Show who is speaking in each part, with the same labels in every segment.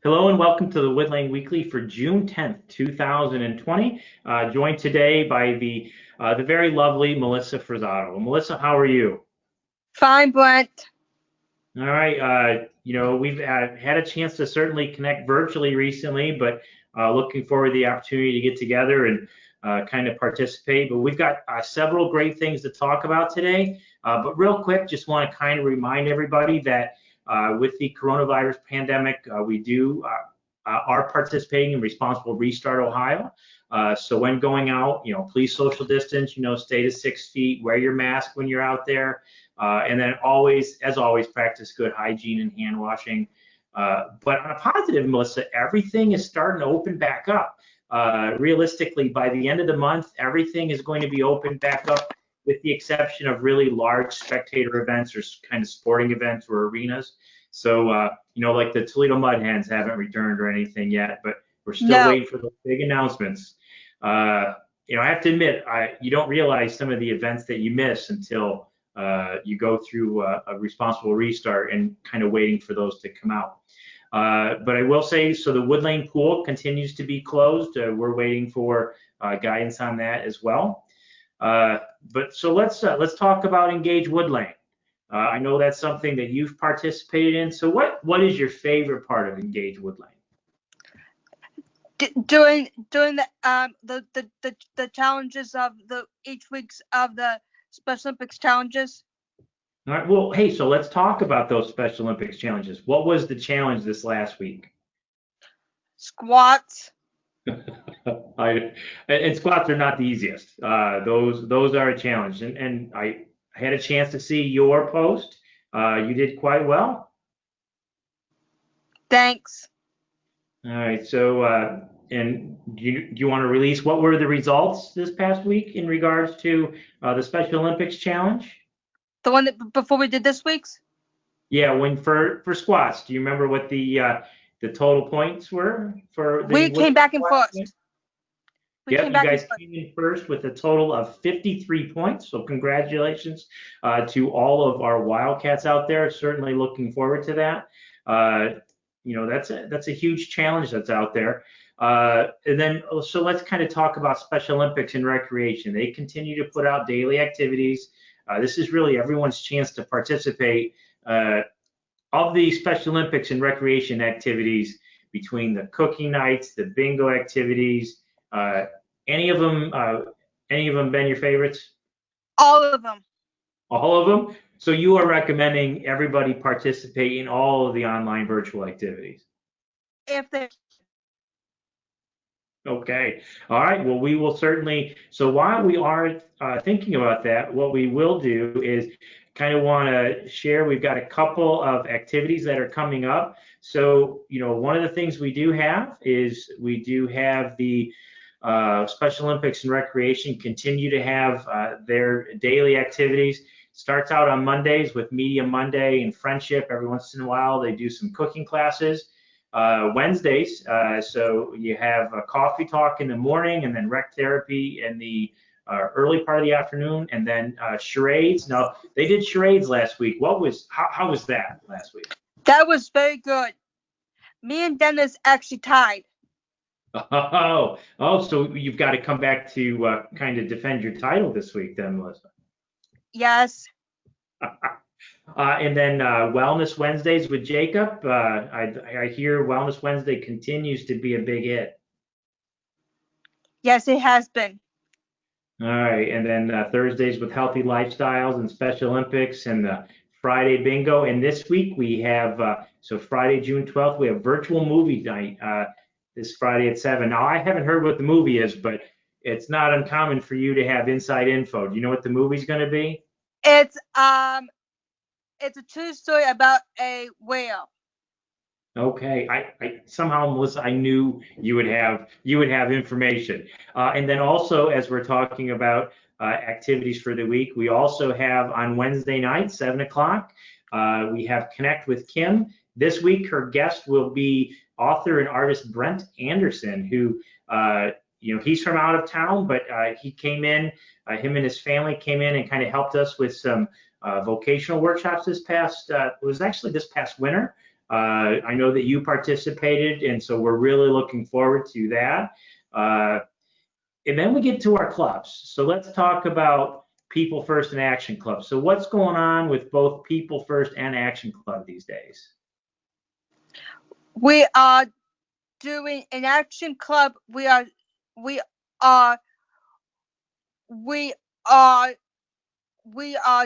Speaker 1: Hello and welcome to the Woodlane Weekly for June 10th, 2020. Joined today by the very lovely Melissa Frazado. Melissa, how are you?
Speaker 2: Fine, Brent.
Speaker 1: All right. We've had a chance to certainly connect virtually recently, but looking forward to the opportunity to get together and kind of participate. But we've got several great things to talk about today. But real quick, just want to kind of remind everybody that with the coronavirus pandemic, we are participating in Responsible Restart Ohio. So when going out, please social distance, stay to 6 feet, wear your mask when you're out there. And then always, as always, practice good hygiene and hand washing. But on a positive, Melissa, everything is starting to open back up. Realistically, by the end of the month, everything is going to be opened back up with the exception of really large spectator events or kind of sporting events or arenas. So, like the Toledo Mud Hens haven't returned or anything yet, but we're still waiting for those big announcements. I have to admit, you don't realize some of the events that you miss until you go through a responsible restart and kind of waiting for those to come out. But I will say, so the Woodlane pool continues to be closed. We're waiting for guidance on that as well. But so let's talk about Engage Woodlane. I know that's something that you've participated in. So what is your favorite part of Engage Woodlane?
Speaker 2: During the challenges of the each weeks of the Special Olympics challenges.
Speaker 1: All right. Well, hey, so let's talk about those Special Olympics challenges. What was the challenge this last week?
Speaker 2: Squats.
Speaker 1: And squats are not the easiest. Those are a challenge. And I had a chance to see your post. You did quite well.
Speaker 2: Thanks.
Speaker 1: All right. So, and do you want to release what were the results this past week in regards to the Special Olympics challenge?
Speaker 2: The one that before we did this week's?
Speaker 1: Yeah, for squats. Do you remember what the total points were for the
Speaker 2: We came back in first.
Speaker 1: Yep, you guys came in first with a total of 53 points. So congratulations to all of our Wildcats out there. Certainly looking forward to that. That's a huge challenge that's out there. And then, so let's kind of talk about Special Olympics and recreation. They continue to put out daily activities. This is really everyone's chance to participate. Of the Special Olympics and recreation activities, between the cookie nights, the bingo activities, any of them been your favorites?
Speaker 2: All of them.
Speaker 1: All of them? So you are recommending everybody participate in all of the online virtual activities?
Speaker 2: If they.
Speaker 1: Okay. All right. Well, we will certainly. So while we are thinking about that, what we will do is kind of want to share. We've got a couple of activities that are coming up. So, one of the things we do have is we do have the Special Olympics and Recreation continue to have their daily activities. Starts out on Mondays with Media Monday and Friendship. Every once in a while, they do some cooking classes. Wednesdays, so you have a coffee talk in the morning and then rec therapy in the early part of the afternoon, and then charades. Now, they did charades last week. How was that last week?
Speaker 2: That was very good. Me and Dennis actually tied.
Speaker 1: Oh, so you've got to come back to kind of defend your title this week then, Melissa.
Speaker 2: Yes.
Speaker 1: And then Wellness Wednesdays with Jacob. I hear Wellness Wednesday continues to be a big hit.
Speaker 2: Yes, it has been.
Speaker 1: All right, and then Thursdays with Healthy Lifestyles and Special Olympics, and Friday Bingo. And this week we have, so Friday, June 12th, we have virtual movie night this Friday at 7. Now, I haven't heard what the movie is, but it's not uncommon for you to have inside info. Do you know what the movie's going to be?
Speaker 2: It's a true story about a whale.
Speaker 1: Okay, I somehow, Melissa, I knew you would have information. And then also, as we're talking about activities for the week, we also have on Wednesday night, 7 o'clock, we have Connect with Kim. This week, her guest will be author and artist Brent Anderson, who, he's from out of town, but he came in, him and his family came in and kind of helped us with some vocational workshops this past winter. I know that you participated, and so we're really looking forward to that. And then we get to our clubs. So let's talk about People First and Action Club. So what's going on with both People First and Action Club these days?
Speaker 2: We are doing an action club. We are we are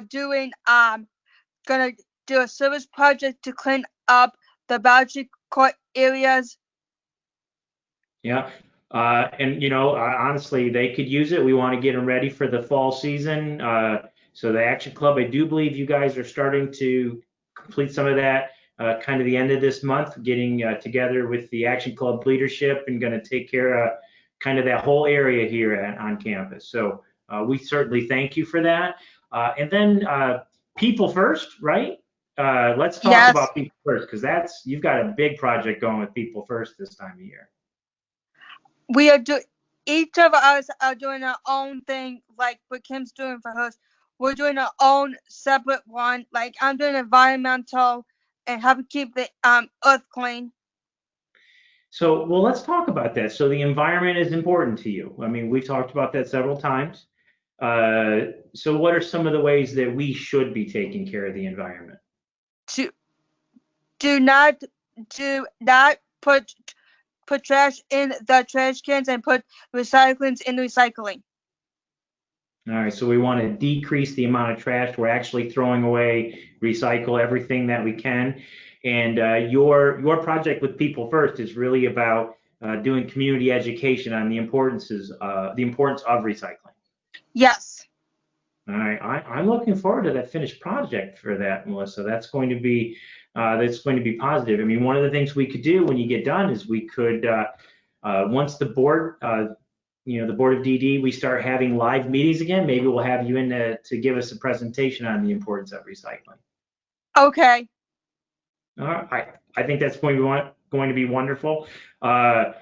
Speaker 2: doing gonna do a service project to clean up the boundary court areas.
Speaker 1: Yeah. And honestly, they could use it. We want to get them ready for the fall season. So the Action Club, I do believe you guys are starting to complete some of that kind of the end of this month, getting together with the Action Club leadership and going to take care of kind of that whole area here on campus. So we certainly thank you for that. And then People First, right? Let's talk
Speaker 2: Yes.
Speaker 1: about People First, because you've got a big project going with People First this time of year.
Speaker 2: We are each of us are doing our own thing, like what Kim's doing for hers. We're doing our own separate one. Like I'm doing environmental and helping keep the earth clean.
Speaker 1: So, well, let's talk about that. So the environment is important to you. I mean, we've talked about that several times. So what are some of the ways that we should be taking care of the environment?
Speaker 2: Do not put trash in the trash cans and put recyclings in recycling.
Speaker 1: All right, so we want to decrease the amount of trash we're actually throwing away, recycle everything that we can. And your project with People First is really about doing community education on the importance of recycling.
Speaker 2: Yes.
Speaker 1: All right, I'm looking forward to that finished project for that, Melissa. That's going to be positive. I mean, one of the things we could do when you get done is we could once the board the board of DD, we start having live meetings again. Maybe we'll have you in to give us a presentation on the importance of recycling.
Speaker 2: Okay.
Speaker 1: All right, I think that's going to be wonderful. I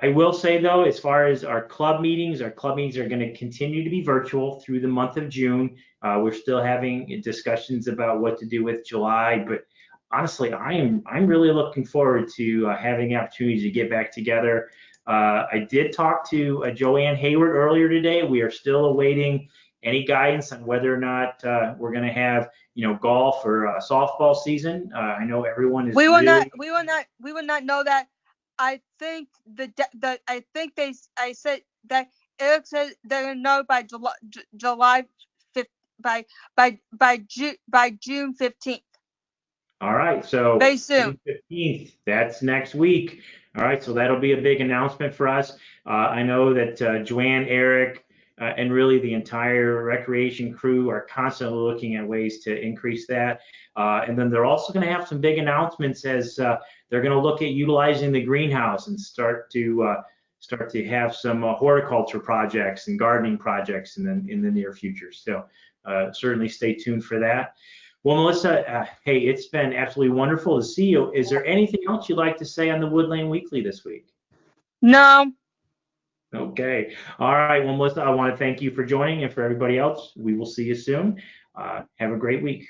Speaker 1: will say though, as far as our club meetings are going to continue to be virtual through the month of June. We're still having discussions about what to do with July, but honestly, I'm really looking forward to having the opportunity to get back together. I did talk to Joanne Hayward earlier today. We are still awaiting any guidance on whether or not we're going to have golf or softball season. I know everyone is. We will
Speaker 2: not know that. I think I said that Eric said they're gonna know by July 5th, by June 15th.
Speaker 1: All right, so
Speaker 2: very soon.
Speaker 1: June 15th, that's next week. All right, so that'll be a big announcement for us. I know that Joanne, Eric, and really the entire recreation crew are constantly looking at ways to increase that. And then they're also going to have some big announcements as they're going to look at utilizing the greenhouse and start to have some horticulture projects and gardening projects in the near future. So certainly stay tuned for that. Well, Melissa, hey, it's been absolutely wonderful to see you. Is there anything else you'd like to say on the Woodlane Weekly this week?
Speaker 2: No.
Speaker 1: Okay. All right. Well, Melissa, I want to thank you for joining, and for everybody else, we will see you soon. Have a great week.